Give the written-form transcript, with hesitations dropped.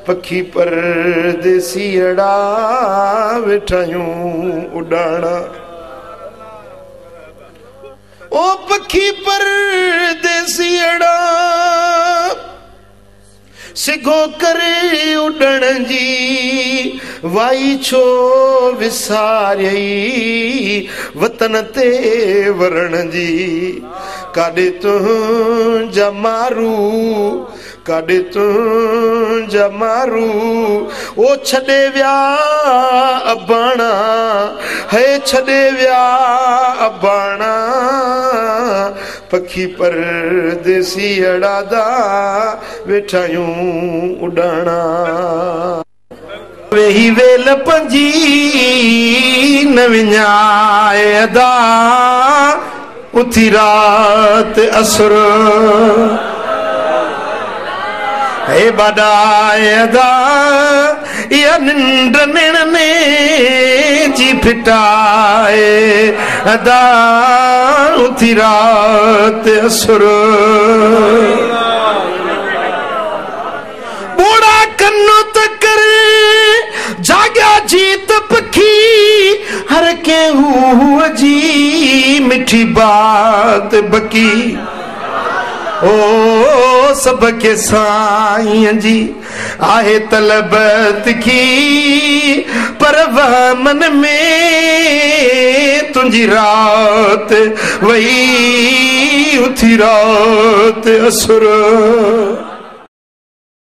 पखी परदेसी अड़ा वेठायूं उड़ाना ओ पखी परदेसी अड़ा सिगो करे उड़न जी वाई छो विसारई वतन ते वरण जी काडे तुंहिंजा मारू काडे तुंहिंजा मारू ओ छॾे विया अबाणा है छॾे विया अबाणा पखी परदेसी अड़ादा वेठायूं उड़ाना वेही वेल पंजी न विञाए अदा उथी रात असुर हे बडाए अदा या निंड निड़ने जी फिटाए अदा उथी रात असुर बूढ़ा कन्नो तकर जाग्या जीत पखी हर के हुआ जी मिठी बात बकी ओ सबके साईं जी आहे तलबत की पर वह मन में तुझी रात वही उथी रात असुर